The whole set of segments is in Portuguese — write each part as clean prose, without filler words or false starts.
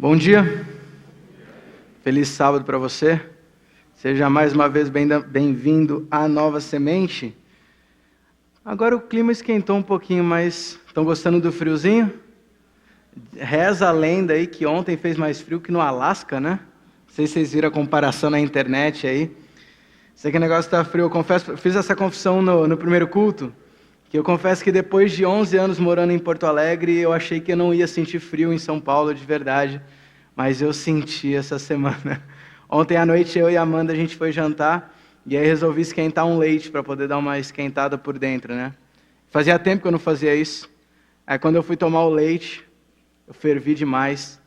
Bom dia, feliz sábado para você, seja mais uma vez bem-vindo à Nova Semente. Agora o clima esquentou um pouquinho, mas estão gostando do friozinho? Reza a lenda aí que ontem fez mais frio que no Alasca, né? Não sei se vocês viram a comparação na internet aí. Sei que o negócio está frio, eu confesso, fiz essa confissão no primeiro culto, que eu confesso que depois de 11 anos morando em Porto Alegre, eu achei que eu não ia sentir frio em São Paulo de verdade, mas eu senti essa semana. Ontem à noite eu e a Amanda a gente foi jantar, e aí resolvi esquentar um leite para poder dar uma esquentada por dentro, né? Fazia tempo que eu não fazia isso. Aí quando eu fui tomar o leite, eu fervi demais,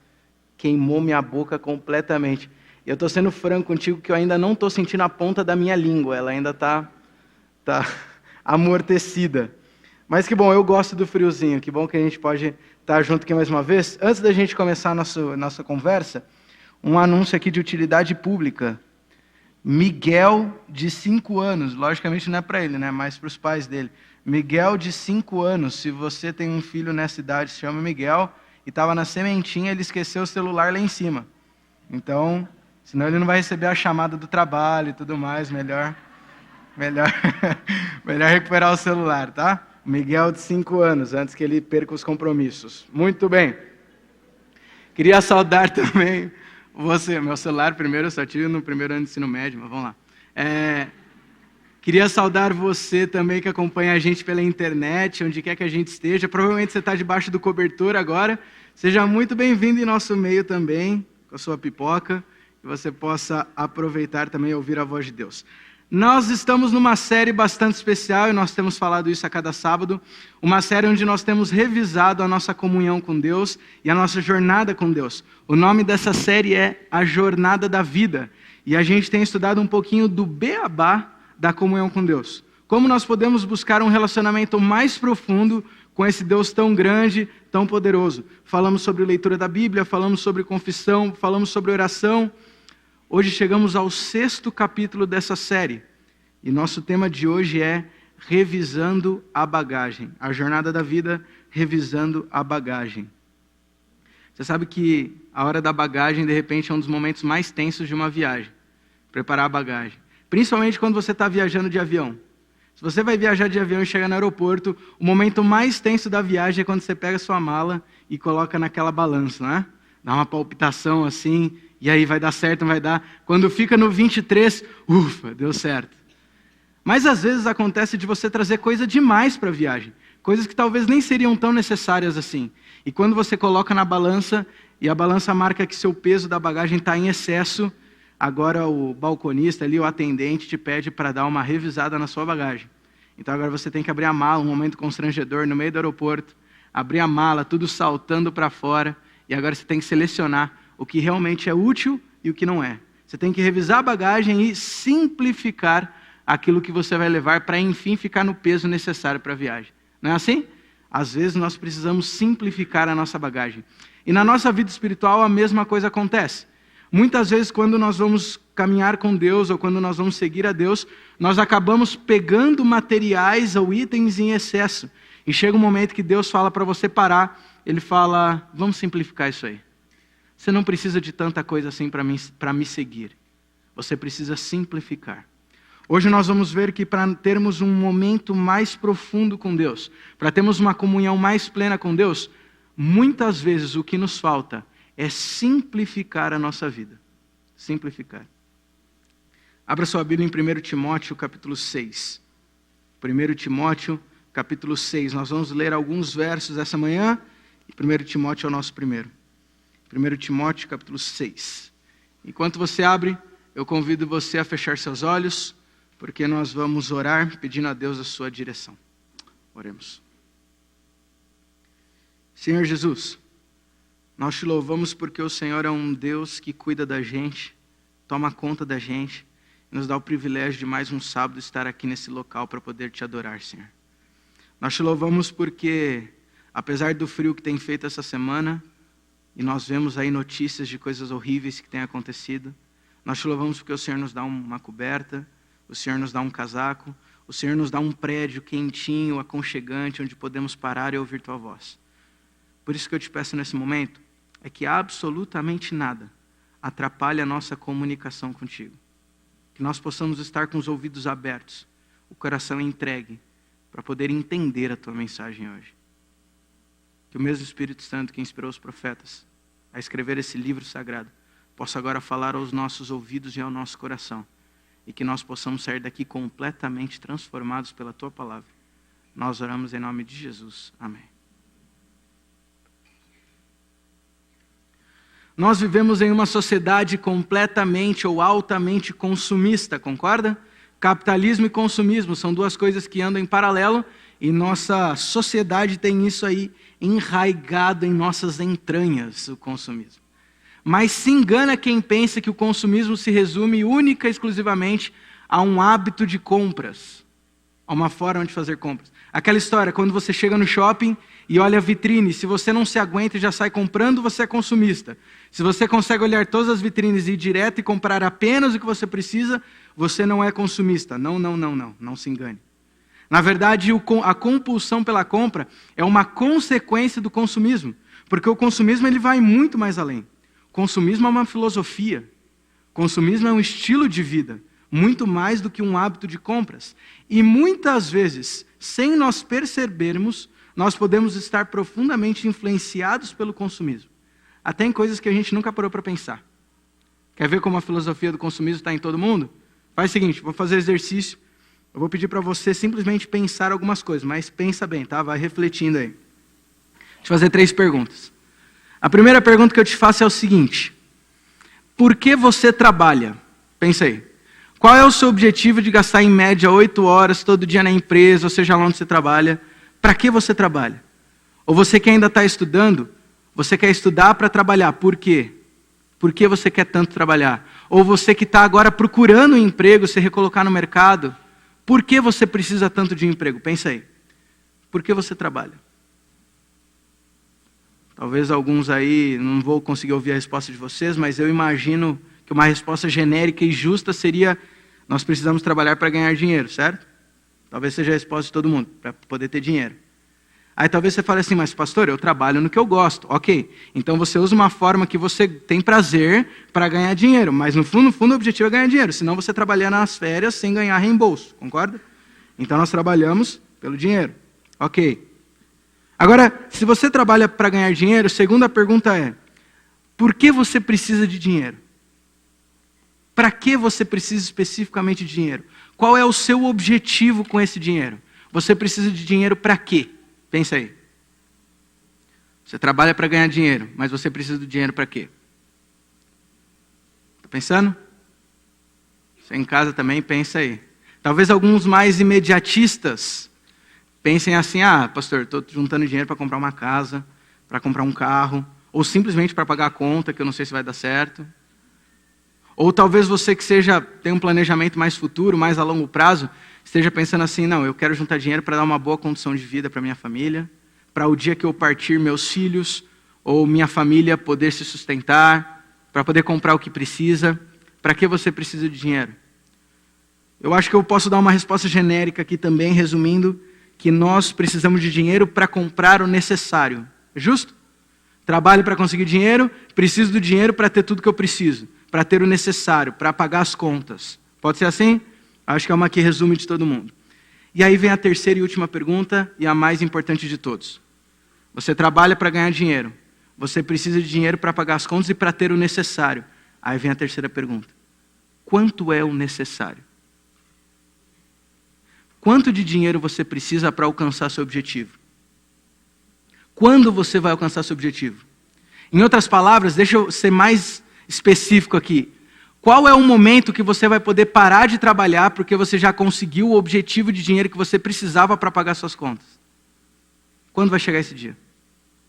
queimou minha boca completamente. E eu estou sendo franco contigo que eu ainda não estou sentindo a ponta da minha língua, ela ainda está amortecida. Mas que bom, eu gosto do friozinho, que bom que a gente pode estar junto aqui mais uma vez. Antes da gente começar a nossa conversa, um anúncio aqui de utilidade pública. Miguel, de 5 anos, logicamente não é para ele, né? Mas para os pais dele. Miguel, de 5 anos, se você tem um filho nessa idade, se chama Miguel, e estava na sementinha, ele esqueceu o celular lá em cima. Então, senão ele não vai receber a chamada do trabalho e tudo mais, melhor recuperar o celular, tá? Miguel, de 5 anos, antes que ele perca os compromissos. Muito bem. Queria saudar também você. Meu celular, primeiro, eu só tive no primeiro ano de ensino médio, mas vamos lá. Queria saudar você também que acompanha a gente pela internet, onde quer que a gente esteja. Provavelmente você está debaixo do cobertor agora. Seja muito bem-vindo em nosso meio também, com a sua pipoca, que você possa aproveitar também e ouvir a voz de Deus. Nós estamos numa série bastante especial, e nós temos falado isso a cada sábado, uma série onde nós temos revisado a nossa comunhão com Deus e a nossa jornada com Deus. O nome dessa série é A Jornada da Vida, e a gente tem estudado um pouquinho do beabá da comunhão com Deus. Como nós podemos buscar um relacionamento mais profundo com esse Deus tão grande, tão poderoso. Falamos sobre leitura da Bíblia, falamos sobre confissão, falamos sobre oração. Hoje chegamos ao 6º capítulo dessa série, e nosso tema de hoje é Revisando a Bagagem. A jornada da vida, revisando a bagagem. Você sabe que a hora da bagagem, de repente, é um dos momentos mais tensos de uma viagem. Preparar a bagagem. Principalmente quando você está viajando de avião. Se você vai viajar de avião e chegar no aeroporto, o momento mais tenso da viagem é quando você pega sua mala e coloca naquela balança, não é? Dá uma palpitação assim, e aí vai dar certo, não vai dar. Quando fica no 23, ufa, deu certo. Mas às vezes acontece de você trazer coisa demais para a viagem. Coisas que talvez nem seriam tão necessárias assim. E quando você coloca na balança, e a balança marca que seu peso da bagagem está em excesso, agora o balconista ali, o atendente, te pede para dar uma revisada na sua bagagem. Então agora você tem que abrir a mala, um momento constrangedor, no meio do aeroporto, abrir a mala, tudo saltando para fora, e agora você tem que selecionar o que realmente é útil e o que não é. Você tem que revisar a bagagem e simplificar aquilo que você vai levar para, enfim, ficar no peso necessário para a viagem. Não é assim? Às vezes nós precisamos simplificar a nossa bagagem. E na nossa vida espiritual a mesma coisa acontece. Muitas vezes quando nós vamos caminhar com Deus ou quando nós vamos seguir a Deus, nós acabamos pegando materiais ou itens em excesso. E chega um momento que Deus fala para você parar, Ele fala, vamos simplificar isso aí. Você não precisa de tanta coisa assim para me seguir. Você precisa simplificar. Hoje nós vamos ver que para termos um momento mais profundo com Deus, para termos uma comunhão mais plena com Deus, muitas vezes o que nos falta é simplificar a nossa vida. Simplificar. Abra sua Bíblia em 1 Timóteo, capítulo 6. 1 Timóteo, capítulo 6. Nós vamos ler alguns versos essa manhã, e 1 Timóteo é o nosso primeiro. 1 Timóteo, capítulo 6. Enquanto você abre, eu convido você a fechar seus olhos, porque nós vamos orar pedindo a Deus a sua direção. Oremos. Senhor Jesus, nós te louvamos porque o Senhor é um Deus que cuida da gente, toma conta da gente, e nos dá o privilégio de mais um sábado estar aqui nesse local para poder te adorar, Senhor. Nós te louvamos porque, apesar do frio que tem feito essa semana, e nós vemos aí notícias de coisas horríveis que têm acontecido, nós te louvamos porque o Senhor nos dá uma coberta, o Senhor nos dá um casaco, o Senhor nos dá um prédio quentinho, aconchegante, onde podemos parar e ouvir tua voz. Por isso que eu te peço nesse momento, é que absolutamente nada atrapalhe a nossa comunicação contigo. Que nós possamos estar com os ouvidos abertos, o coração entregue, para poder entender a tua mensagem hoje. Que o mesmo Espírito Santo que inspirou os profetas a escrever esse livro sagrado, possa agora falar aos nossos ouvidos e ao nosso coração, e que nós possamos sair daqui completamente transformados pela tua palavra. Nós oramos em nome de Jesus. Amém. Nós vivemos em uma sociedade completamente ou altamente consumista, concorda? Capitalismo e consumismo são duas coisas que andam em paralelo e nossa sociedade tem isso aí enraigado em nossas entranhas, o consumismo. Mas se engana quem pensa que o consumismo se resume única e exclusivamente a um hábito de compras, a uma forma de fazer compras. Aquela história, quando você chega no shopping e olha a vitrine, se você não se aguenta e já sai comprando, você é consumista. Se você consegue olhar todas as vitrines e ir direto e comprar apenas o que você precisa, você não é consumista. Não se engane. Na verdade, a compulsão pela compra é uma consequência do consumismo, porque o consumismo ele vai muito mais além. Consumismo é uma filosofia. Consumismo é um estilo de vida, muito mais do que um hábito de compras. E muitas vezes, sem nós percebermos, nós podemos estar profundamente influenciados pelo consumismo. Até em coisas que a gente nunca parou para pensar. Quer ver como a filosofia do consumismo está em todo mundo? Faz o seguinte, vou fazer exercício. Eu vou pedir para você simplesmente pensar algumas coisas, mas pensa bem, tá? Vai refletindo aí. Deixa eu fazer 3 perguntas. A primeira pergunta que eu te faço é o seguinte: por que você trabalha? Pensa aí. Qual é o seu objetivo de gastar em média 8 horas todo dia na empresa, ou seja lá onde você trabalha? Para que você trabalha? Ou você que ainda está estudando, você quer estudar para trabalhar, por quê? Por que você quer tanto trabalhar? Ou você que está agora procurando um emprego, se recolocar no mercado, por que você precisa tanto de um emprego? Pensa aí. Por que você trabalha? Talvez alguns aí, não vou conseguir ouvir a resposta de vocês, mas eu imagino que uma resposta genérica e justa seria: nós precisamos trabalhar para ganhar dinheiro, certo? Talvez seja a resposta de todo mundo, para poder ter dinheiro. Aí talvez você fale assim: mas pastor, eu trabalho no que eu gosto. Ok, então você usa uma forma que você tem prazer para ganhar dinheiro, mas no fundo o objetivo é ganhar dinheiro, senão você trabalha nas férias sem ganhar reembolso, concorda? Então nós trabalhamos pelo dinheiro. Ok. Agora, se você trabalha para ganhar dinheiro, a segunda pergunta é: por que você precisa de dinheiro? Para que você precisa especificamente de dinheiro? Qual é o seu objetivo com esse dinheiro? Você precisa de dinheiro para quê? Pensa aí. Você trabalha para ganhar dinheiro, mas você precisa do dinheiro para quê? Está pensando? Você em casa também pensa aí. Talvez alguns mais imediatistas pensem assim: ah, pastor, estou juntando dinheiro para comprar uma casa, para comprar um carro, ou simplesmente para pagar a conta, que eu não sei se vai dar certo. Ou talvez você que tem um planejamento mais futuro, mais a longo prazo, esteja pensando assim: não, eu quero juntar dinheiro para dar uma boa condição de vida para minha família, para o dia que eu partir, meus filhos ou minha família poder se sustentar, para poder comprar o que precisa. Para que você precisa de dinheiro? Eu acho que eu posso dar uma resposta genérica aqui também, resumindo, que nós precisamos de dinheiro para comprar o necessário. É justo? Trabalho para conseguir dinheiro, preciso do dinheiro para ter tudo que eu preciso, para ter o necessário, para pagar as contas. Pode ser assim? Acho que é uma que resume de todo mundo. E aí vem a terceira e última pergunta, e a mais importante de todos. Você trabalha para ganhar dinheiro. Você precisa de dinheiro para pagar as contas e para ter o necessário. Aí vem a terceira pergunta. Quanto é o necessário? Quanto de dinheiro você precisa para alcançar seu objetivo? Quando você vai alcançar seu objetivo? Em outras palavras, deixa eu ser mais específico aqui. Qual é o momento que você vai poder parar de trabalhar porque você já conseguiu o objetivo de dinheiro que você precisava para pagar suas contas? Quando vai chegar esse dia?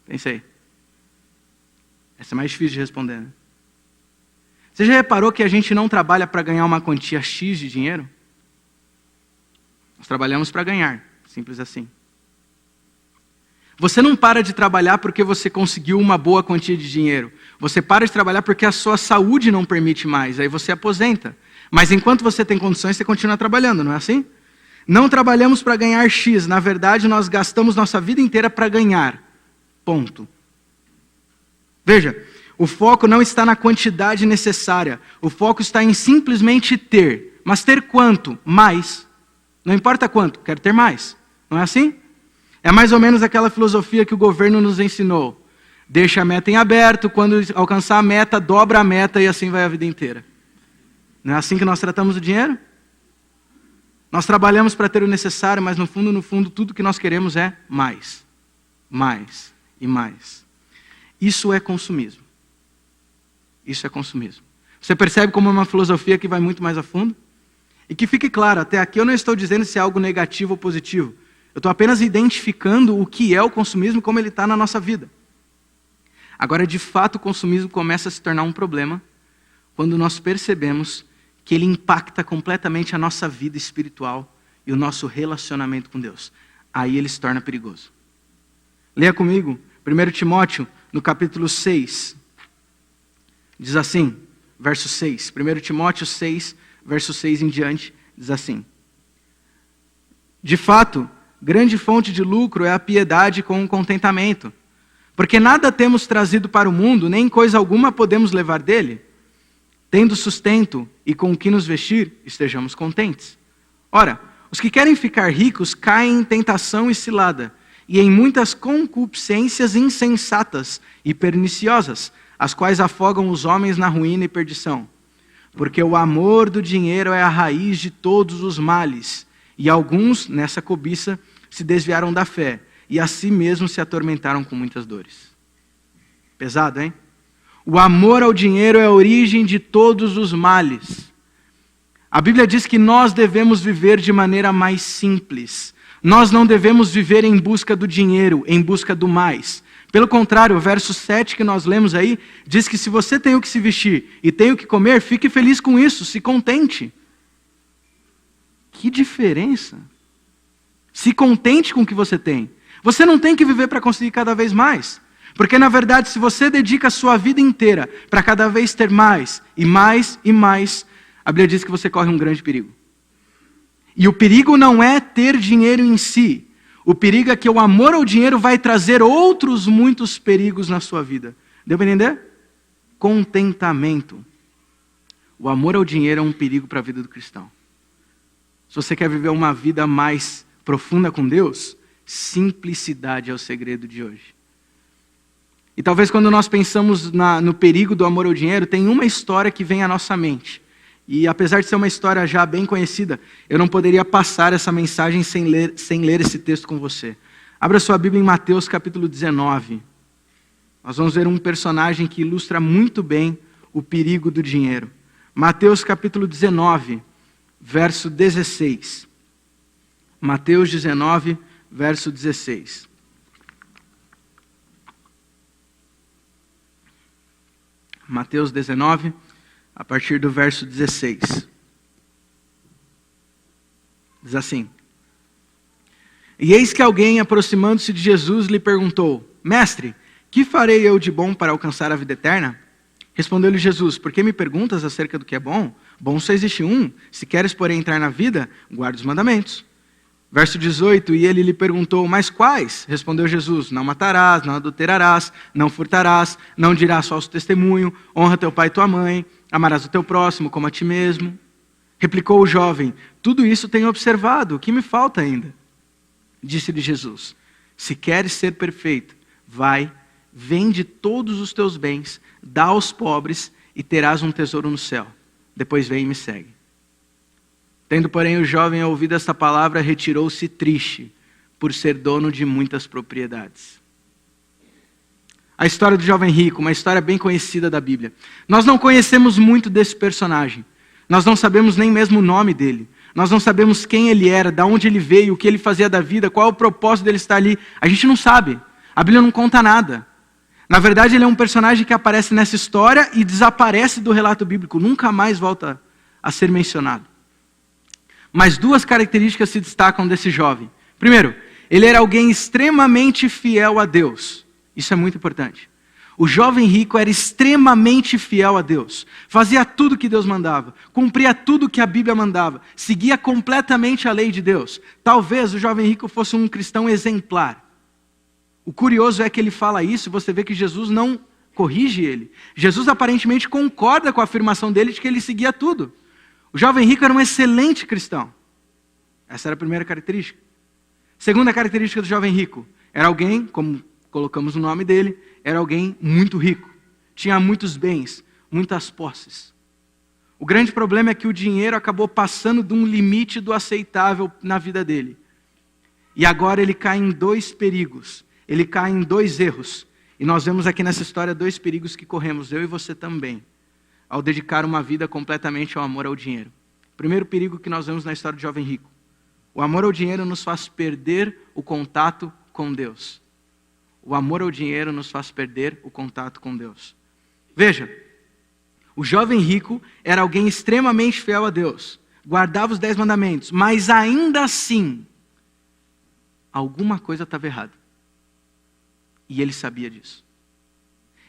Pensa aí. Essa é mais difícil de responder, né? Você já reparou que a gente não trabalha para ganhar uma quantia X de dinheiro? Nós trabalhamos para ganhar, simples assim. Você não para de trabalhar porque você conseguiu uma boa quantia de dinheiro. Você para de trabalhar porque a sua saúde não permite mais, aí você aposenta. Mas enquanto você tem condições, você continua trabalhando, não é assim? Não trabalhamos para ganhar X, na verdade nós gastamos nossa vida inteira para ganhar. Ponto. Veja, o foco não está na quantidade necessária. O foco está em simplesmente ter. Mas ter quanto? Mais. Não importa quanto, quero ter mais. Não é assim? É mais ou menos aquela filosofia que o governo nos ensinou. Deixa a meta em aberto, quando alcançar a meta, dobra a meta e assim vai a vida inteira. Não é assim que nós tratamos o dinheiro? Nós trabalhamos para ter o necessário, mas no fundo, tudo que nós queremos é mais. Mais e mais. Isso é consumismo. Isso é consumismo. Você percebe como é uma filosofia que vai muito mais a fundo? E que fique claro, até aqui eu não estou dizendo se é algo negativo ou positivo. Eu estou apenas identificando o que é o consumismo e como ele está na nossa vida. Agora, de fato, o consumismo começa a se tornar um problema quando nós percebemos que ele impacta completamente a nossa vida espiritual e o nosso relacionamento com Deus. Aí ele se torna perigoso. Leia comigo, 1 Timóteo, no capítulo 6. Diz assim, verso 6. 1 Timóteo 6, verso 6 em diante, diz assim. De fato, grande fonte de lucro é a piedade com o contentamento. Porque nada temos trazido para o mundo, nem coisa alguma podemos levar dele. Tendo sustento e com o que nos vestir, estejamos contentes. Ora, os que querem ficar ricos caem em tentação e cilada, e em muitas concupiscências insensatas e perniciosas, as quais afogam os homens na ruína e perdição. Porque o amor do dinheiro é a raiz de todos os males, e alguns, nessa cobiça, se desviaram da fé, e a si mesmos se atormentaram com muitas dores. Pesado, hein? O amor ao dinheiro é a origem de todos os males. A Bíblia diz que nós devemos viver de maneira mais simples. Nós não devemos viver em busca do dinheiro, em busca do mais. Pelo contrário, o verso 7 que nós lemos aí, diz que se você tem o que se vestir e tem o que comer, fique feliz com isso, se contente. Que diferença! Se contente com o que você tem. Você não tem que viver para conseguir cada vez mais. Porque, na verdade, se você dedica a sua vida inteira para cada vez ter mais, e mais, e mais, a Bíblia diz que você corre um grande perigo. E o perigo não é ter dinheiro em si. O perigo é que o amor ao dinheiro vai trazer outros muitos perigos na sua vida. Deu para entender? Contentamento. O amor ao dinheiro é um perigo para a vida do cristão. Se você quer viver uma vida mais profunda com Deus, simplicidade é o segredo de hoje. E talvez quando nós pensamos no perigo do amor ao dinheiro, tem uma história que vem à nossa mente. E apesar de ser uma história já bem conhecida, eu não poderia passar essa mensagem sem ler esse texto com você. Abra sua Bíblia em Mateus capítulo 19. Nós vamos ver um personagem que ilustra muito bem o perigo do dinheiro. Mateus capítulo 19, verso 16. Mateus 19, verso 16. Mateus 19, a partir do verso 16. Diz assim. E eis que alguém, aproximando-se de Jesus, lhe perguntou, Mestre, que farei eu de bom para alcançar a vida eterna? Respondeu-lhe Jesus, por que me perguntas acerca do que é bom? Bom só existe um, se queres, porém, entrar na vida, guarda os mandamentos. Verso 18, e ele lhe perguntou, mas quais? Respondeu Jesus, não matarás, não adulterarás, não furtarás, não dirás falso testemunho, honra teu pai e tua mãe, amarás o teu próximo como a ti mesmo. Replicou o jovem, tudo isso tenho observado, o que me falta ainda? Disse-lhe Jesus, se queres ser perfeito, vai, vende todos os teus bens, dá aos pobres e terás um tesouro no céu. Depois vem e me segue. Tendo, porém, o jovem ouvido esta palavra, retirou-se triste, por ser dono de muitas propriedades. A história do jovem rico, uma história bem conhecida da Bíblia. Nós não conhecemos muito desse personagem. Nós não sabemos nem mesmo o nome dele. Nós não sabemos quem ele era, de onde ele veio, o que ele fazia da vida, qual é o propósito dele estar ali. A gente não sabe. A Bíblia não conta nada. Na verdade, ele é um personagem que aparece nessa história e desaparece do relato bíblico. Nunca mais volta a ser mencionado. Mas duas características se destacam desse jovem. Primeiro, ele era alguém extremamente fiel a Deus. Isso é muito importante. O jovem rico era extremamente fiel a Deus. Fazia tudo que Deus mandava. Cumpria tudo que a Bíblia mandava. Seguia completamente a lei de Deus. Talvez o jovem rico fosse um cristão exemplar. O curioso é que ele fala isso e você vê que Jesus não corrige ele. Jesus aparentemente concorda com a afirmação dele de que ele seguia tudo. O jovem rico era um excelente cristão. Essa era a primeira característica. Segunda característica do jovem rico, era alguém, como colocamos o nome dele, era alguém muito rico. Tinha muitos bens, muitas posses. O grande problema é que o dinheiro acabou passando de um limite do aceitável na vida dele. E agora ele cai em 2 perigos. Ele cai em 2 erros. E nós vemos aqui nessa história 2 perigos que corremos, eu e você também, ao dedicar uma vida completamente ao amor ao dinheiro. O primeiro perigo que nós vemos na história do jovem rico. O amor ao dinheiro nos faz perder o contato com Deus. O amor ao dinheiro nos faz perder o contato com Deus. Veja, o jovem rico era alguém extremamente fiel a Deus, guardava os 10 mandamentos, mas ainda assim, alguma coisa estava errada. E ele sabia disso.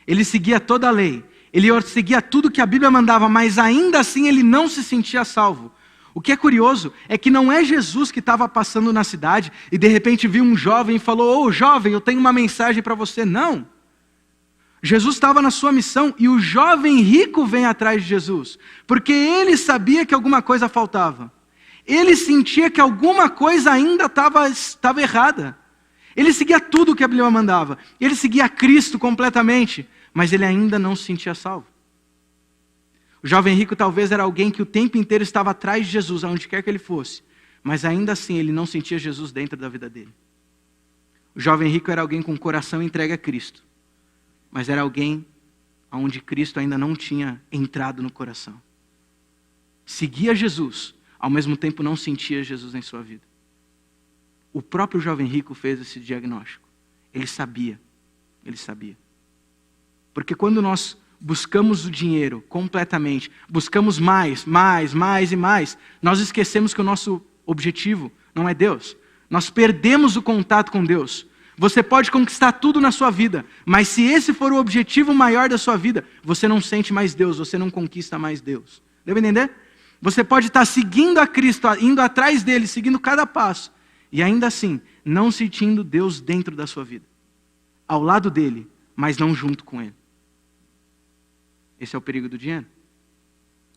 Ele seguia toda a lei, ele seguia tudo que a Bíblia mandava, mas ainda assim ele não se sentia salvo. O que é curioso é que não é Jesus que estava passando na cidade e de repente viu um jovem e falou: "Ô jovem, eu tenho uma mensagem para você." Não. Jesus estava na sua missão e o jovem rico vem atrás de Jesus, porque ele sabia que alguma coisa faltava. Ele sentia que alguma coisa ainda estava errada. Ele seguia tudo o que a Bíblia mandava. Ele seguia Cristo completamente, mas ele ainda não se sentia salvo. O jovem rico talvez era alguém que o tempo inteiro estava atrás de Jesus, aonde quer que ele fosse, mas ainda assim ele não sentia Jesus dentro da vida dele. O jovem rico era alguém com o coração entregue a Cristo, mas era alguém onde Cristo ainda não tinha entrado no coração. Seguia Jesus, ao mesmo tempo não sentia Jesus em sua vida. O próprio jovem rico fez esse diagnóstico. Ele sabia. Porque quando nós buscamos o dinheiro completamente, buscamos mais, nós esquecemos que o nosso objetivo não é Deus. Nós perdemos o contato com Deus. Você pode conquistar tudo na sua vida, mas se esse for o objetivo maior da sua vida, você não sente mais Deus, você não conquista mais Deus. Deve entender? Você pode estar seguindo a Cristo, indo atrás dele, seguindo cada passo, e ainda assim, não sentindo Deus dentro da sua vida. Ao lado dele, mas não junto com ele. Esse é o perigo do dinheiro.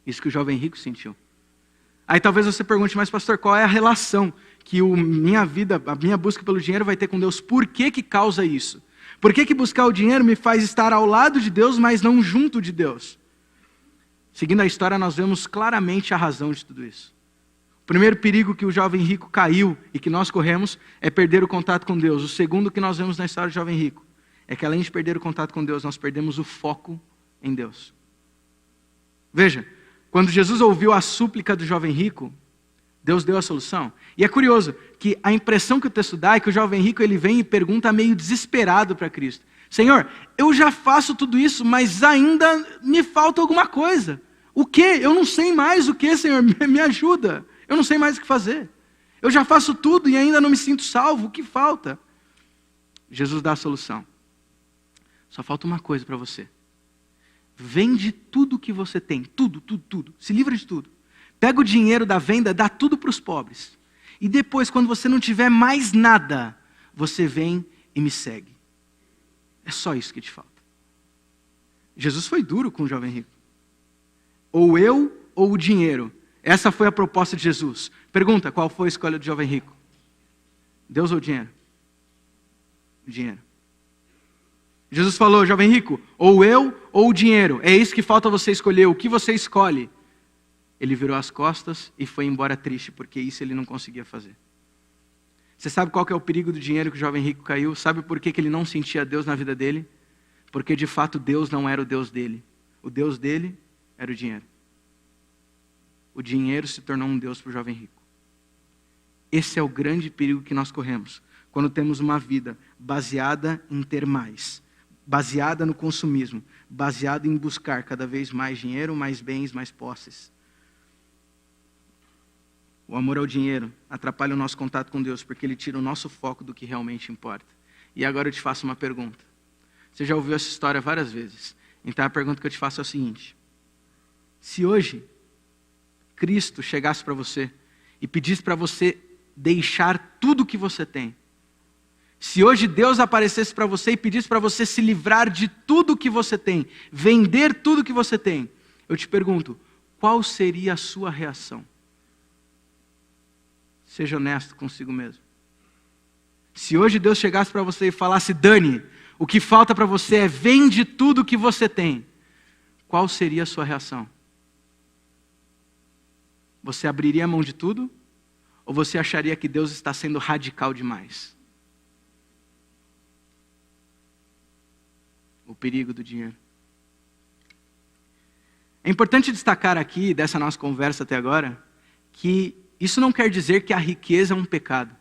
Isso que o jovem rico sentiu. Aí talvez você pergunte: mas pastor, qual é a relação que minha vida, a minha busca pelo dinheiro vai ter com Deus? Por que causa isso? Por que buscar o dinheiro me faz estar ao lado de Deus, mas não junto de Deus? Seguindo a história, nós vemos claramente a razão de tudo isso. O primeiro perigo que o jovem rico caiu e que nós corremos é perder o contato com Deus. O segundo que nós vemos na história do jovem rico é que além de perder o contato com Deus, nós perdemos o foco em Deus. Veja, quando Jesus ouviu a súplica do jovem rico, Deus deu a solução. E é curioso que a impressão que o texto dá é que o jovem rico ele vem e pergunta meio desesperado para Cristo: Senhor, eu já faço tudo isso, mas ainda me falta alguma coisa. O quê? Eu não sei mais o que, Senhor, me ajuda. Eu não sei mais o que fazer. Eu já faço tudo e ainda não me sinto salvo. O que falta? Jesus dá a solução. Só falta uma coisa para você. Vende tudo que você tem. Tudo. Se livra de tudo. Pega o dinheiro da venda, dá tudo para os pobres. E depois, quando você não tiver mais nada, você vem e me segue. É só isso que te falta. Jesus foi duro com o jovem rico. Ou eu ou o dinheiro. Essa foi a proposta de Jesus. Pergunta: qual foi a escolha do jovem rico? Deus ou o dinheiro? O dinheiro. Jesus falou: jovem rico, ou eu ou o dinheiro. É isso que falta você escolher. O que você escolhe? Ele virou as costas e foi embora triste, porque isso ele não conseguia fazer. Você sabe qual que é o perigo do dinheiro que o jovem rico caiu? Sabe por que ele não sentia Deus na vida dele? Porque de fato Deus não era o Deus dele. O Deus dele era o dinheiro. O dinheiro se tornou um Deus para o jovem rico. Esse é o grande perigo que nós corremos quando temos uma vida baseada em ter mais, baseada no consumismo, baseada em buscar cada vez mais dinheiro, mais bens, mais posses. O amor ao dinheiro atrapalha o nosso contato com Deus, porque ele tira o nosso foco do que realmente importa. E agora eu te faço uma pergunta. Você já ouviu essa história várias vezes. Então a pergunta que eu te faço é a seguinte: se hoje Cristo chegasse para você e pedisse para você deixar tudo o que você tem, Se hoje Deus aparecesse para você e pedisse para você se livrar de tudo que você tem, vender tudo que você tem, eu te pergunto, qual seria a sua reação? Seja honesto consigo mesmo. Se hoje Deus chegasse para você e falasse, Dani, o que falta para você é vende tudo que você tem, qual seria a sua reação? Você abriria a mão de tudo? Ou você acharia que Deus está sendo radical demais? O perigo do dinheiro. É importante destacar aqui, dessa nossa conversa até agora, que isso não quer dizer que a riqueza é um pecado.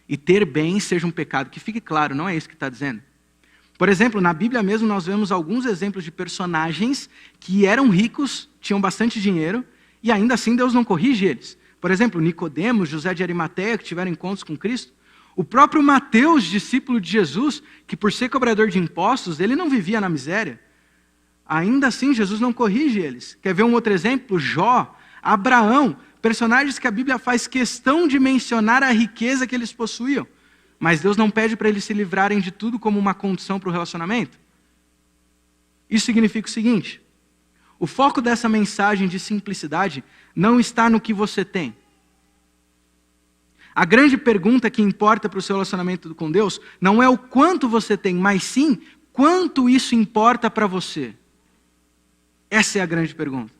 E ter bens seja um pecado. Que fique claro, não é isso que está dizendo. Por exemplo, na Bíblia mesmo nós vemos alguns exemplos de personagens que eram ricos, tinham bastante dinheiro, e ainda assim Deus não corrige eles. Por exemplo, Nicodemos, José de Arimateia, que tiveram encontros com Cristo. O próprio Mateus, discípulo de Jesus, que por ser cobrador de impostos, ele não vivia na miséria. Ainda assim, Jesus não corrige eles. Quer ver um outro exemplo? Jó, Abraão, personagens que a Bíblia faz questão de mencionar a riqueza que eles possuíam. Mas Deus não pede para eles se livrarem de tudo como uma condição para o relacionamento. Isso significa o seguinte: o foco dessa mensagem de simplicidade não está no que você tem. A grande pergunta que importa para o seu relacionamento com Deus não é o quanto você tem, mas sim quanto isso importa para você. Essa é a grande pergunta.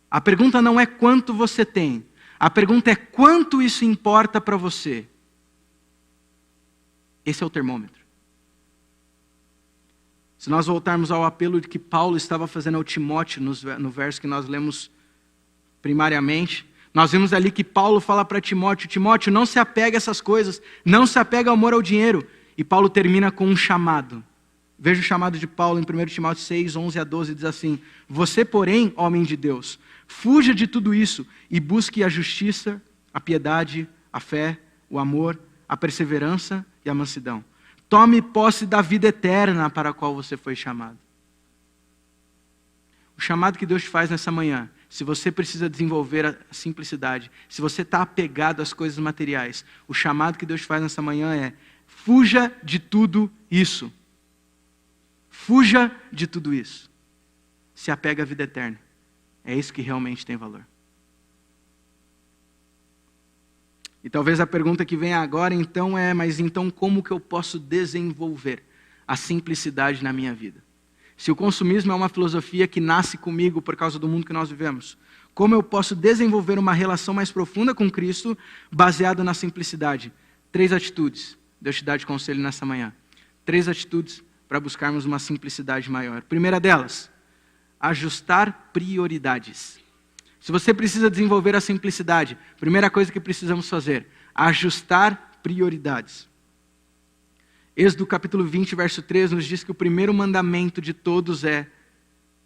A pergunta não é quanto você tem, a pergunta é quanto isso importa para você. Esse é o termômetro. Se nós voltarmos ao apelo que Paulo estava fazendo ao Timóteo, no verso que nós lemos primariamente, nós vimos ali que Paulo fala para Timóteo, Timóteo, não se apega a essas coisas, não se apega ao amor ao dinheiro. E Paulo termina com um chamado. Veja o chamado de Paulo em 1 Timóteo 6, 11 a 12, diz assim, você, porém, homem de Deus, fuja de tudo isso e busque a justiça, a piedade, a fé, o amor, a perseverança e a mansidão. Tome posse da vida eterna para a qual você foi chamado. O chamado que Deus te faz nessa manhã, se você precisa desenvolver a simplicidade, se você está apegado às coisas materiais, o chamado que Deus te faz nessa manhã é, fuja de tudo isso. Fuja de tudo isso. Se apega à vida eterna. É isso que realmente tem valor. E talvez a pergunta que vem agora então é, mas então como que eu posso desenvolver a simplicidade na minha vida? Se o consumismo é uma filosofia que nasce comigo por causa do mundo que nós vivemos, como eu posso desenvolver uma relação mais profunda com Cristo baseada na simplicidade? 3 atitudes. Deus te dá de conselho nessa manhã. 3 atitudes para buscarmos uma simplicidade maior. Primeira delas, ajustar prioridades. Se você precisa desenvolver a simplicidade, primeira coisa que precisamos fazer, ajustar prioridades. Êxodo capítulo 20, verso 3, nos diz que o primeiro mandamento de todos é,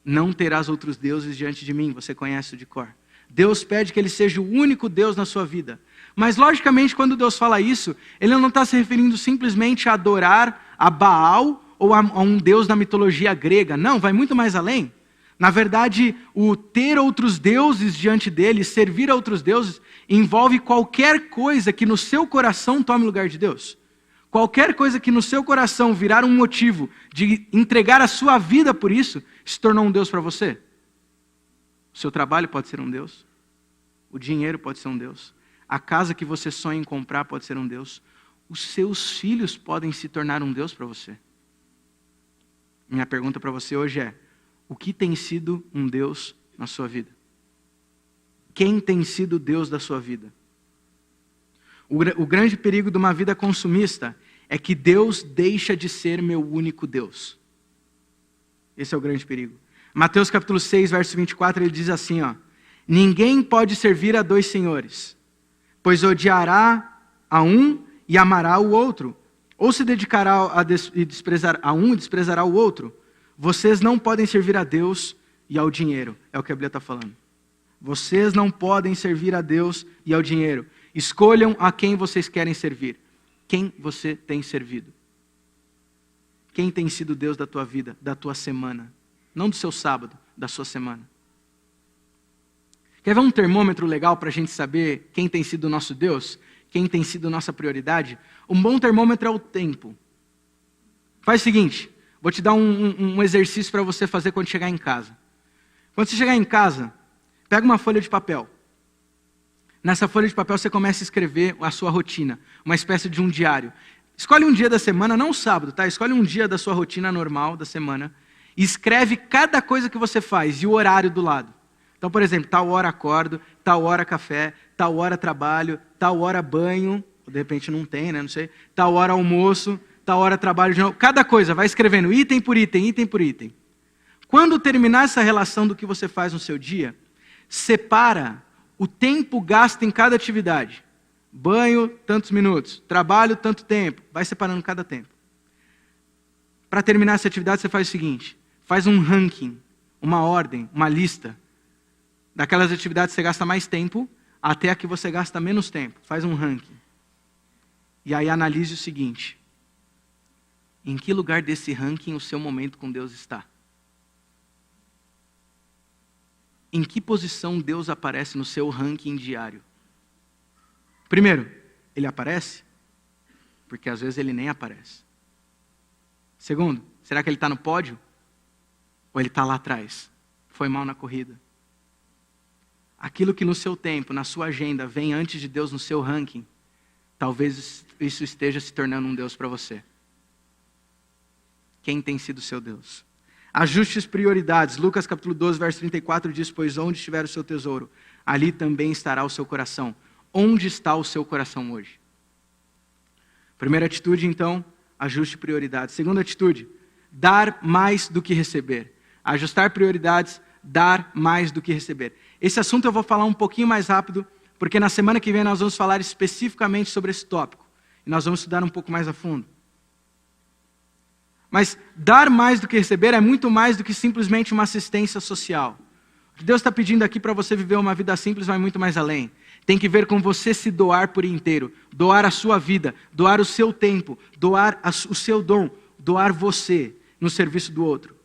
não terás outros deuses diante de mim, você conhece o de cor. Deus pede que Ele seja o único Deus na sua vida. Mas, logicamente, quando Deus fala isso, Ele não está se referindo simplesmente a adorar a Baal ou a um Deus da mitologia grega. Não, vai muito mais além. Na verdade, o ter outros deuses diante dele, servir a outros deuses, envolve qualquer coisa que no seu coração tome lugar de Deus. Qualquer coisa que no seu coração virar um motivo de entregar a sua vida por isso, se tornou um Deus para você. O seu trabalho pode ser um Deus. O dinheiro pode ser um Deus. A casa que você sonha em comprar pode ser um Deus. Os seus filhos podem se tornar um Deus para você. Minha pergunta para você hoje é, o que tem sido um Deus na sua vida? Quem tem sido o Deus da sua vida? O grande perigo de uma vida consumista é que Deus deixa de ser meu único Deus. Esse é o grande perigo. Mateus capítulo 6, verso 24, ele diz assim, ó, ninguém pode servir a 2 senhores, pois odiará a um e amará o outro, ou se dedicará e desprezar a um e desprezará o outro. Vocês não podem servir a Deus e ao dinheiro, é o que a Bíblia está falando. Vocês não podem servir a Deus e ao dinheiro. Escolham a quem vocês querem servir. Quem você tem servido? Quem tem sido Deus da tua vida, da tua semana? Não do seu sábado, da sua semana. Quer ver um termômetro legal para a gente saber quem tem sido o nosso Deus? quem tem sido nossa prioridade, um bom termômetro é o tempo. Faz o seguinte, vou te dar um exercício para você fazer quando chegar em casa. Quando você chegar em casa, pega uma folha de papel. Nessa folha de papel você começa a escrever a sua rotina, uma espécie de um diário. Escolhe um dia da semana, não sábado, tá? Escolhe um dia da sua rotina normal da semana e escreve cada coisa que você faz e o horário do lado. Então, por exemplo, tal hora acordo, tal hora café, tal hora trabalho, tal hora banho, de repente não tem, né? Não sei. Tal hora almoço, tal hora trabalho de novo. Cada coisa, vai escrevendo item por item, item por item. Quando terminar essa relação do que você faz no seu dia, separa o tempo gasto em cada atividade. Banho, tantos minutos. Trabalho, tanto tempo. Vai separando cada tempo. Para terminar essa atividade, você faz o seguinte. Faz um ranking, uma ordem, uma lista. Daquelas atividades que você gasta mais tempo, até a que você gasta menos tempo. Faz um ranking. E aí analise o seguinte. Em que lugar desse ranking o seu momento com Deus está? Em que posição Deus aparece no seu ranking diário? Primeiro, ele aparece? Porque às vezes ele nem aparece. Segundo, será que ele está no pódio? Ou ele está lá atrás? Foi mal na corrida? Aquilo que no seu tempo, na sua agenda, vem antes de Deus no seu ranking, talvez isso esteja se tornando um Deus para você. Quem tem sido seu Deus? Ajuste as prioridades. Lucas capítulo 12, verso 34 diz, pois onde estiver o seu tesouro, ali também estará o seu coração. Onde está o seu coração hoje? Primeira atitude, então, ajuste prioridades. Segunda atitude, dar mais do que receber. Ajustar prioridades, dar mais do que receber. Esse assunto eu vou falar um pouquinho mais rápido, porque na semana que vem nós vamos falar especificamente sobre esse tópico. E nós vamos estudar um pouco mais a fundo. Mas dar mais do que receber é muito mais do que simplesmente uma assistência social. O que Deus está pedindo aqui para você viver uma vida simples vai muito mais além. Tem que ver com você se doar por inteiro. Doar a sua vida, doar o seu tempo, doar o seu dom, doar você no serviço do outro.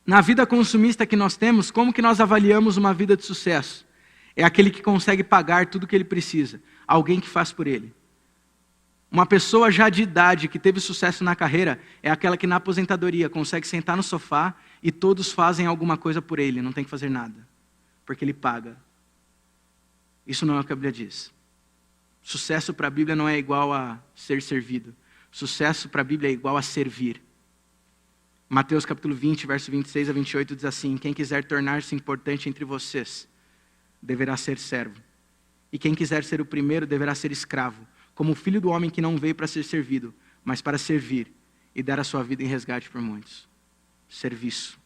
Na vida consumista que nós temos, como que nós avaliamos uma vida de sucesso? É aquele que consegue pagar tudo o que ele precisa. Alguém que faz por ele. Uma pessoa já de idade que teve sucesso na carreira é aquela que na aposentadoria consegue sentar no sofá e todos fazem alguma coisa por ele, não tem que fazer nada, porque ele paga. Isso não é o que a Bíblia diz. Sucesso para a Bíblia não é igual a ser servido. Sucesso para a Bíblia é igual a servir. Mateus capítulo 20, verso 26 a 28 diz assim, quem quiser tornar-se importante entre vocês, deverá ser servo. E quem quiser ser o primeiro, deverá ser escravo. Como o filho do homem que não veio para ser servido, mas para servir e dar a sua vida em resgate por muitos. Serviço.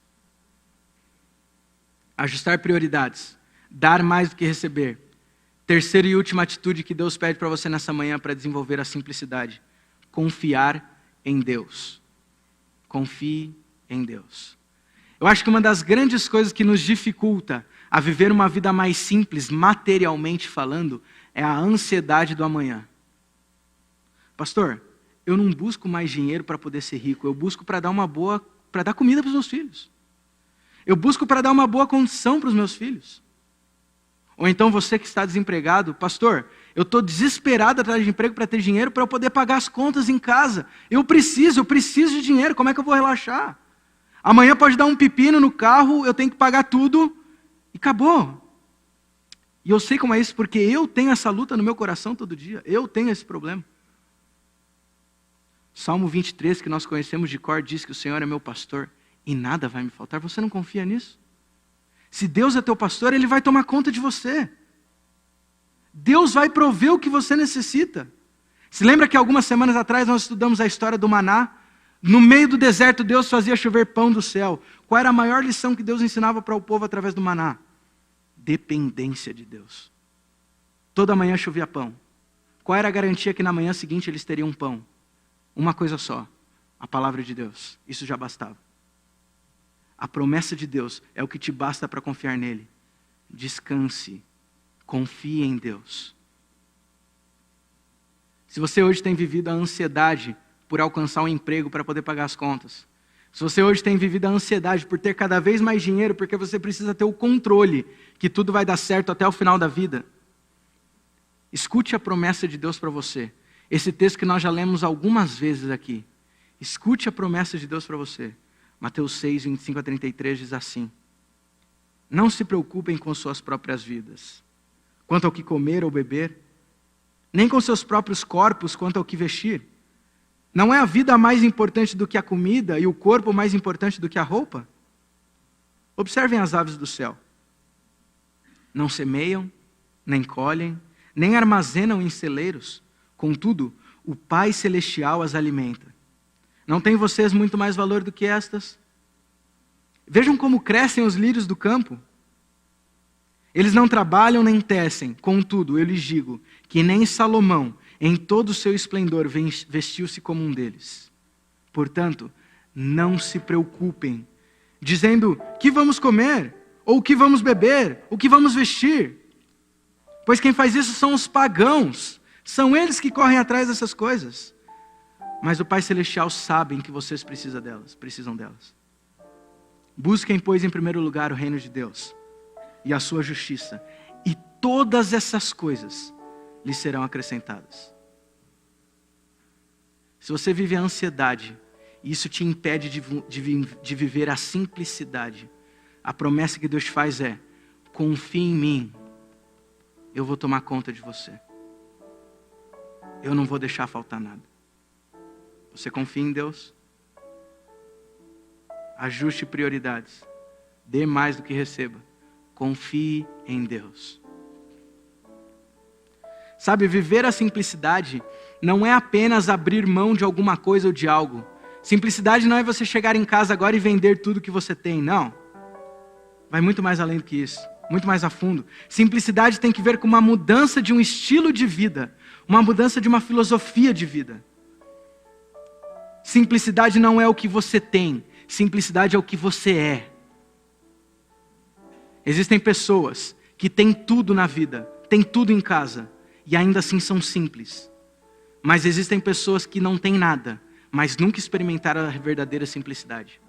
Ajustar prioridades. Dar mais do que receber. Terceira e última atitude que Deus pede para você nessa manhã para desenvolver a simplicidade. Confiar em Deus. Confie em Deus. Eu acho que uma das grandes coisas que nos dificulta a viver uma vida mais simples, materialmente falando, é a ansiedade do amanhã. Pastor, eu não busco mais dinheiro para poder ser rico, eu busco para dar comida para os meus filhos. Eu busco para dar uma boa condição para os meus filhos. Ou então você que está desempregado, pastor, eu estou desesperado atrás de emprego para ter dinheiro para eu poder pagar as contas em casa. Eu preciso de dinheiro, como é que eu vou relaxar? Amanhã pode dar um pepino no carro, eu tenho que pagar tudo e acabou. E eu sei como é isso, porque eu tenho essa luta no meu coração todo dia, eu tenho esse problema. Salmo 23, que nós conhecemos de cor, diz que o Senhor é meu pastor e nada vai me faltar. Você não confia nisso? Se Deus é teu pastor, Ele vai tomar conta de você. Deus vai prover o que você necessita. Se lembra que algumas semanas atrás nós estudamos a história do maná? No meio do deserto, Deus fazia chover pão do céu. Qual era a maior lição que Deus ensinava para o povo através do maná? Dependência de Deus. Toda manhã chovia pão. Qual era a garantia que na manhã seguinte eles teriam pão? Uma coisa só, a palavra de Deus. Isso já bastava. A promessa de Deus é o que te basta para confiar nele. Descanse, confie em Deus. Se você hoje tem vivido a ansiedade por alcançar um emprego para poder pagar as contas, se você hoje tem vivido a ansiedade por ter cada vez mais dinheiro porque você precisa ter o controle que tudo vai dar certo até o final da vida, Escute a promessa de Deus para você. Esse texto que nós já lemos algumas vezes aqui. Escute a promessa de Deus para você. Mateus 6, 25 a 33 diz assim: não se preocupem com suas próprias vidas, quanto ao que comer ou beber, nem com seus próprios corpos quanto ao que vestir. Não é a vida mais importante do que a comida e o corpo mais importante do que a roupa? Observem as aves do céu. Não semeiam, nem colhem, nem armazenam em celeiros. Contudo, o Pai Celestial as alimenta. Não têm vocês muito mais valor do que estas? Vejam como crescem os lírios do campo. Eles não trabalham nem tecem. Contudo, eu lhes digo que nem Salomão, em todo o seu esplendor, vestiu-se como um deles. Portanto, não se preocupem, dizendo: que vamos comer? Ou o que vamos beber? O que vamos vestir? Pois quem faz isso são os pagãos. São eles que correm atrás dessas coisas. Mas o Pai Celestial sabe que vocês precisam delas. Busquem, pois, em primeiro lugar o reino de Deus e a sua justiça, e todas essas coisas lhes serão acrescentadas. Se você vive a ansiedade, e isso te impede de viver a simplicidade, a promessa que Deus faz é: confie em mim, eu vou tomar conta de você. Eu não vou deixar faltar nada. Você confia em Deus? Ajuste prioridades. Dê mais do que receba. Confie em Deus. Sabe, viver a simplicidade não é apenas abrir mão de alguma coisa ou de algo. Simplicidade não é você chegar em casa agora e vender tudo que você tem, não. Vai muito mais além do que isso, muito mais a fundo. Simplicidade tem que ver com uma mudança de um estilo de vida, uma mudança de uma filosofia de vida. Simplicidade não é o que você tem, simplicidade é o que você é. Existem pessoas que têm tudo na vida, têm tudo em casa, e ainda assim são simples. Mas existem pessoas que não têm nada, mas nunca experimentaram a verdadeira simplicidade.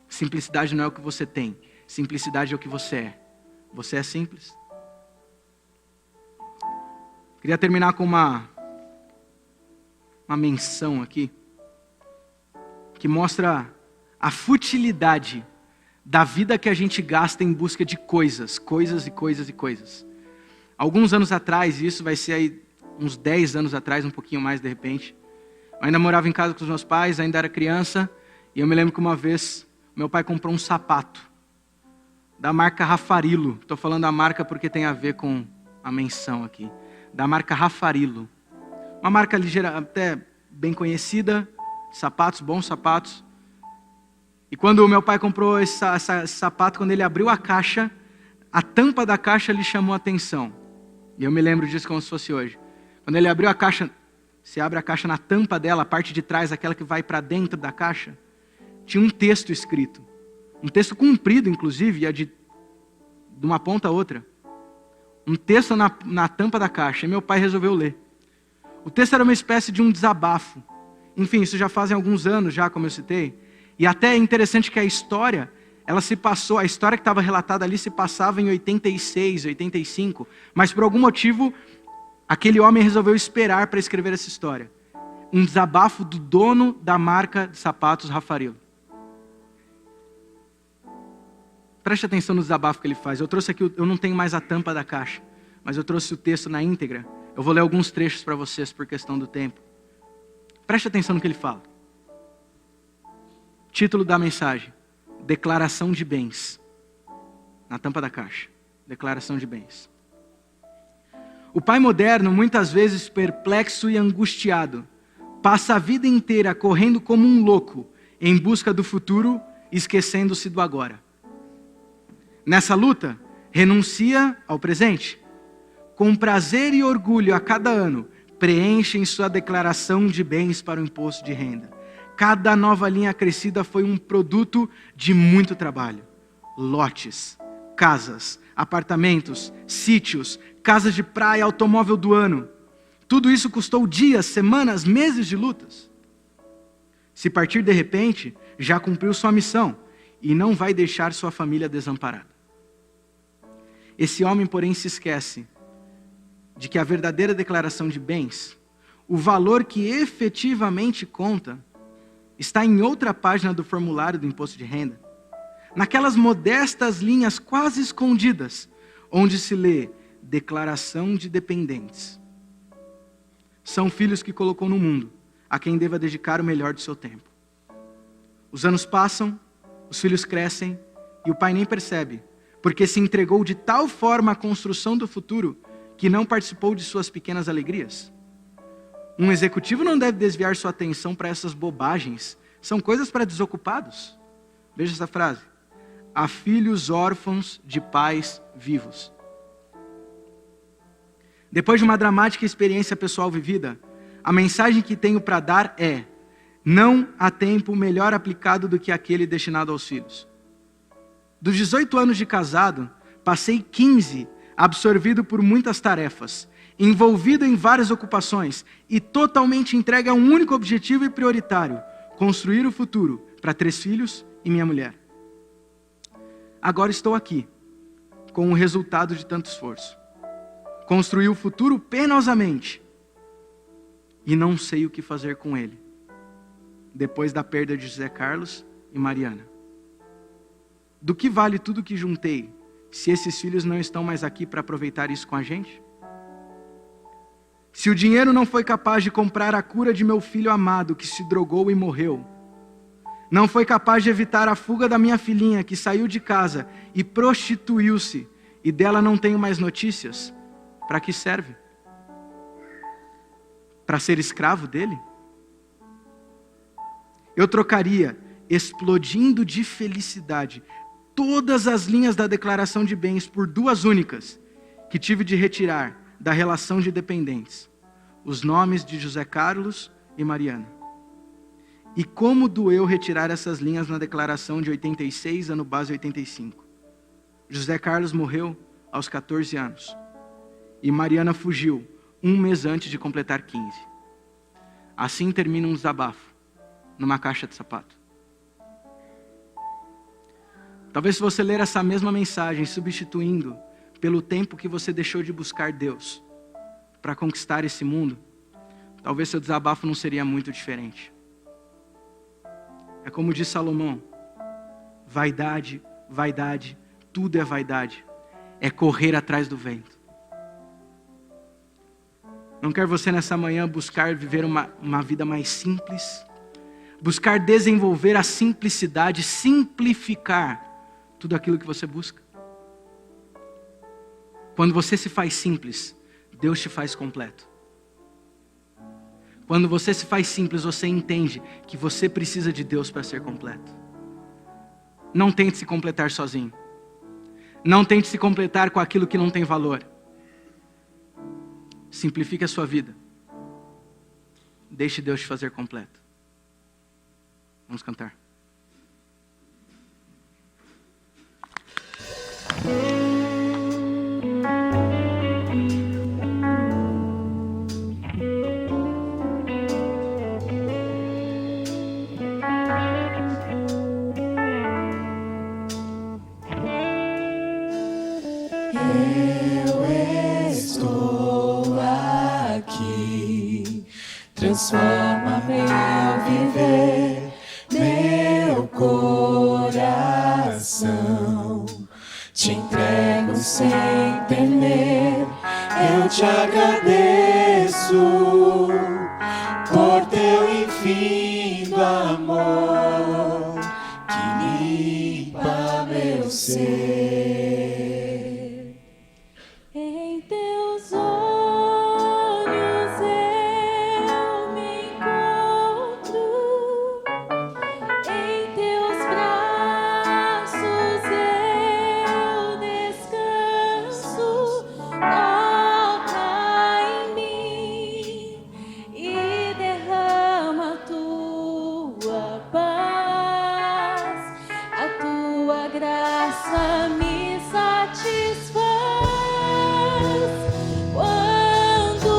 Simplicidade não é o que você tem, simplicidade é o que você é. Você é simples? Queria terminar com uma menção aqui, que mostra a futilidade da vida que a gente gasta em busca de coisas. Alguns anos atrás, isso vai ser aí uns 10 anos atrás, um pouquinho mais de repente, eu ainda morava em casa com os meus pais, ainda era criança, e eu me lembro que uma vez meu pai comprou um sapato da marca Raffarillo. Estou falando a marca porque tem a ver com a menção aqui. Da marca Raffarillo. Uma marca ligeira, até bem conhecida, sapatos, bons sapatos. E quando o meu pai comprou esse sapato, quando ele abriu a caixa, a tampa da caixa lhe chamou a atenção. E eu me lembro disso como se fosse hoje. Quando ele abriu a caixa, se abre a caixa, na tampa dela, a parte de trás, aquela que vai para dentro da caixa, tinha um texto escrito. Um texto comprido, inclusive, ia de uma ponta a outra. Um texto na tampa da caixa. E meu pai resolveu ler. O texto era uma espécie de um desabafo. Enfim, isso já fazem alguns anos, já, como eu citei. E até é interessante que a história que estava relatada ali se passava em 86, 85. Mas por algum motivo, aquele homem resolveu esperar para escrever essa história. Um desabafo do dono da marca de sapatos Raffarillo. Preste atenção no desabafo que ele faz. Eu trouxe aqui, eu não tenho mais a tampa da caixa, mas eu trouxe o texto na íntegra. Eu vou ler alguns trechos para vocês por questão do tempo. Preste atenção no que ele fala. Título da mensagem: Declaração de bens. Na tampa da caixa. Declaração de bens. O pai moderno, muitas vezes perplexo e angustiado, passa a vida inteira correndo como um louco em busca do futuro, esquecendo-se do agora. Nessa luta, renuncia ao presente. Com prazer e orgulho a cada ano, preenchem sua declaração de bens para o imposto de renda. Cada nova linha acrescida foi um produto de muito trabalho. Lotes, casas, apartamentos, sítios, casas de praia, automóvel do ano. Tudo isso custou dias, semanas, meses de lutas. Se partir de repente, já cumpriu sua missão e não vai deixar sua família desamparada. Esse homem, porém, se esquece de que a verdadeira declaração de bens, o valor que efetivamente conta, está em outra página do formulário do imposto de renda, naquelas modestas linhas quase escondidas, onde se lê declaração de dependentes. São filhos que colocou no mundo, a quem deva dedicar o melhor do seu tempo. Os anos passam, os filhos crescem, e o pai nem percebe, porque se entregou de tal forma à construção do futuro, que não participou de suas pequenas alegrias. Um executivo não deve desviar sua atenção para essas bobagens, são coisas para desocupados. Veja essa frase: há filhos órfãos de pais vivos. Depois de uma dramática experiência pessoal vivida, a mensagem que tenho para dar é: não há tempo melhor aplicado do que aquele destinado aos filhos. Dos 18 anos de casado, passei 15 absorvido por muitas tarefas, envolvido em várias ocupações e totalmente entregue a um único objetivo e prioritário: construir o futuro para 3 filhos e minha mulher. Agora estou aqui, com o resultado de tanto esforço. Construí o futuro penosamente e não sei o que fazer com ele, depois da perda de José Carlos e Mariana. Do que vale tudo que juntei, se esses filhos não estão mais aqui para aproveitar isso com a gente? Se o dinheiro não foi capaz de comprar a cura de meu filho amado que se drogou e morreu, não foi capaz de evitar a fuga da minha filhinha que saiu de casa e prostituiu-se, e dela não tenho mais notícias, para que serve? Para ser escravo dele? Eu trocaria, explodindo de felicidade, todas as linhas da declaração de bens por 2 únicas, que tive de retirar da relação de dependentes: os nomes de José Carlos e Mariana. E como doeu retirar essas linhas na declaração de 86, ano base 85. José Carlos morreu aos 14 anos. E Mariana fugiu 1 mês antes de completar 15. Assim termina um desabafo, numa caixa de sapato. Talvez se você ler essa mesma mensagem, substituindo pelo tempo que você deixou de buscar Deus para conquistar esse mundo, talvez seu desabafo não seria muito diferente. É como diz Salomão: vaidade, vaidade, tudo é vaidade, é correr atrás do vento. Não quer você nessa manhã buscar viver uma vida mais simples? Buscar desenvolver a simplicidade, simplificar tudo aquilo que você busca? Quando você se faz simples, Deus te faz completo. Quando você se faz simples, você entende que você precisa de Deus para ser completo. Não tente se completar sozinho. Não tente se completar com aquilo que não tem valor. Simplifique a sua vida. Deixe Deus te fazer completo. Vamos cantar. Transforma meu viver, meu coração. Te entrego sem temer, eu te agradeço por teu infindo amor que limpa meu ser. Em teus olhos eu me encontro, em teus braços eu descanso. Toca em mim e derrama a tua paz, a tua graça me satisfaz. Quando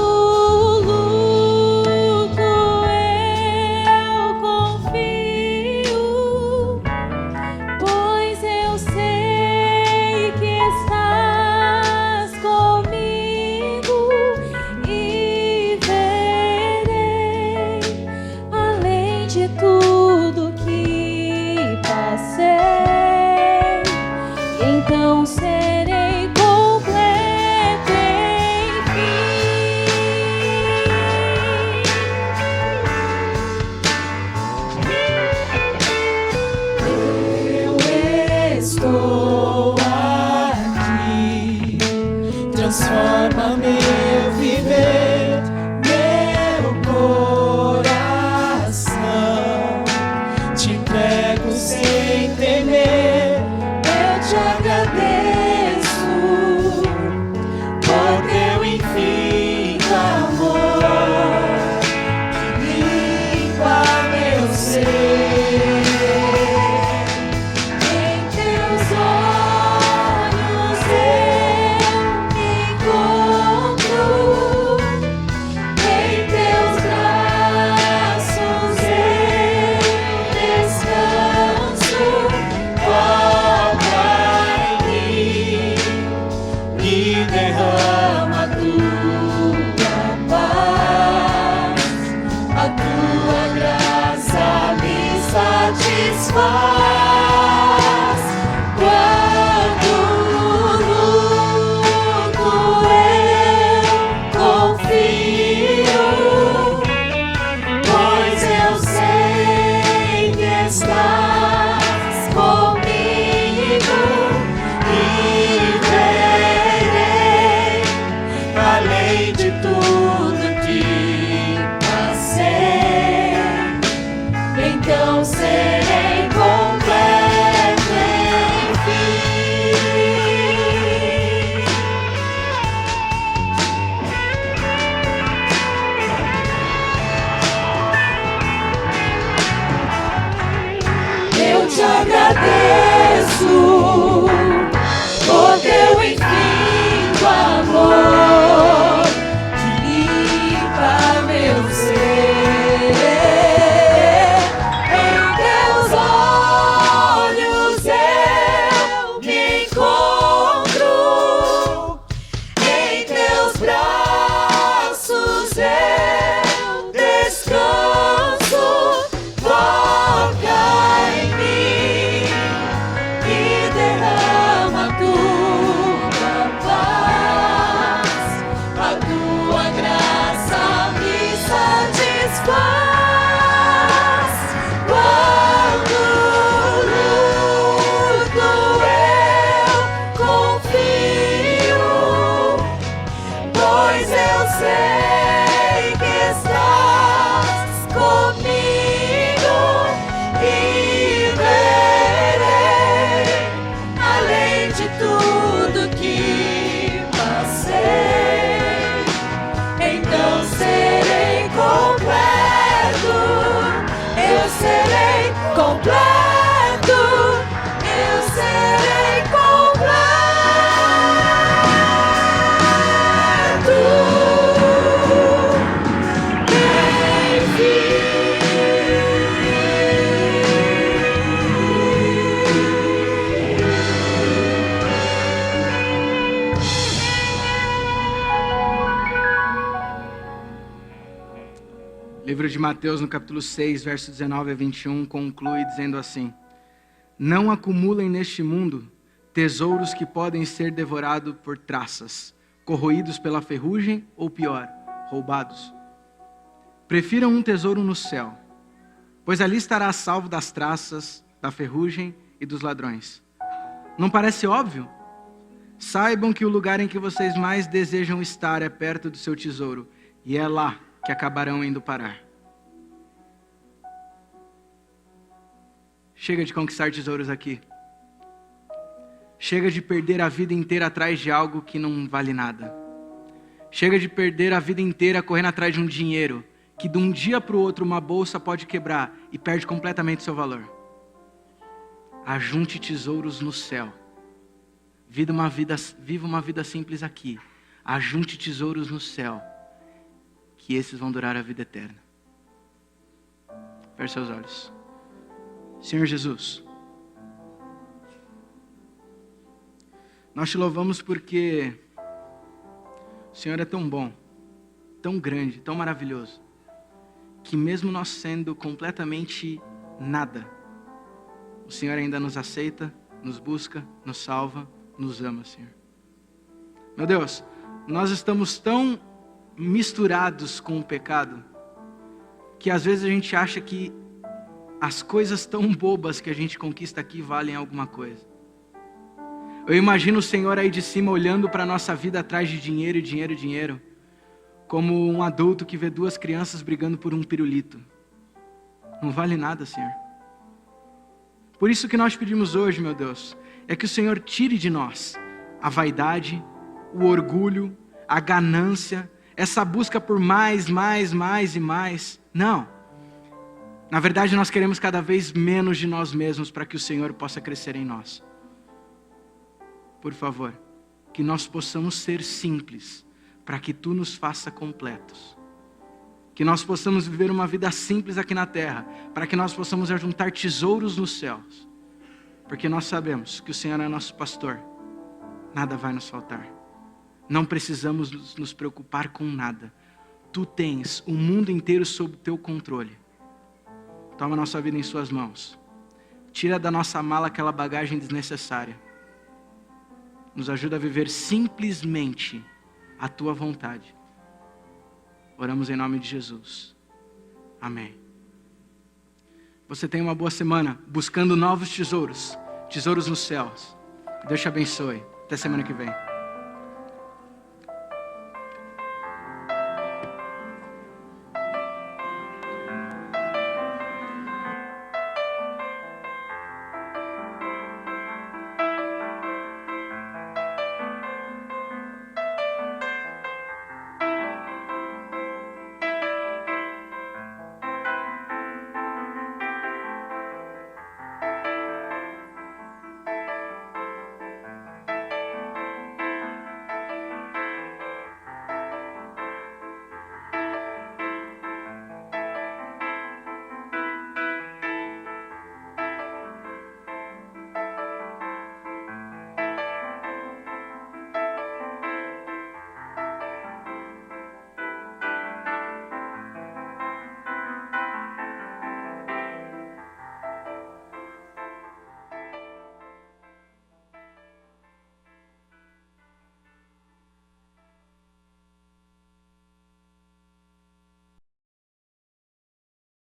luto eu confio, pois eu sei que estás comigo. então serei completo, enfim. Eu estou aqui, transforma meu viver, meu coração, te entrego sem temer. Eu te agradeço por teu infinito amor que limpa meu ser. Em teus olhos eu me encontro, em teus braços eu descanso. Toca em mim e derrama a tua paz, a tua graça me satisfaz. Quando luto eu confio, pois eu sei que estás comigo e verei além de tudo que passei. Então serei completo, enfim. Eu te agradeço por teu infinito amor que limpa meu ser. Em teus olhos eu me encontro, em teus braços eu descanso. Toca em mim e derrama a tua paz, a tua graça me satisfaz. Quando luto eu confio, pois eu sei que estás comigo e verei além de tudo que passei. Então serei completo, eu serei completo, eu serei Livro de Mateus, no capítulo 6, verso 19 a 21, conclui dizendo assim: Não acumulem neste mundo tesouros que podem ser devorados por traças, corroídos pela ferrugem ou pior, roubados. Prefiram um tesouro no céu, pois ali estará salvo das traças, da ferrugem e dos ladrões. Não parece óbvio? Saibam que o lugar em que vocês mais desejam estar é perto do seu tesouro, e é lá que acabarão indo parar. Chega de conquistar tesouros aqui. Chega de perder a vida inteira atrás de algo que não vale nada. Chega de perder a vida inteira correndo atrás de um dinheiro que de um dia para o outro uma bolsa pode quebrar e perde completamente seu valor. Ajunte tesouros no céu. Viva uma vida simples aqui. Ajunte tesouros no céu, que esses vão durar a vida eterna. Feche seus olhos. Senhor Jesus, nós te louvamos porque o Senhor é tão bom, tão grande, tão maravilhoso, que mesmo nós sendo completamente nada, o Senhor ainda nos aceita, nos busca, nos salva, nos ama, Senhor. Meu Deus, nós estamos tão misturados com o pecado, que às vezes a gente acha que as coisas tão bobas que a gente conquista aqui valem alguma coisa. Eu imagino o Senhor aí de cima olhando para a nossa vida atrás de dinheiro e dinheiro e dinheiro, como um adulto que vê duas crianças brigando por um pirulito. Não vale nada, Senhor. Por isso que nós pedimos hoje, meu Deus, é que o Senhor tire de nós a vaidade, o orgulho, a ganância, essa busca por mais e mais. Não. Na verdade, nós queremos cada vez menos de nós mesmos para que o Senhor possa crescer em nós. Por favor, que nós possamos ser simples, para que Tu nos faça completos. Que nós possamos viver uma vida simples aqui na terra, para que nós possamos ajuntar tesouros nos céus. Porque nós sabemos que o Senhor é nosso pastor, nada vai nos faltar. Não precisamos nos preocupar com nada. Tu tens o mundo inteiro sob Teu controle. Toma a nossa vida em Suas mãos. Tira da nossa mala aquela bagagem desnecessária. Nos ajuda a viver simplesmente a Tua vontade. Oramos em nome de Jesus. Amém. Você tem uma boa semana buscando novos tesouros nos céus. Deus te abençoe. Até semana que vem.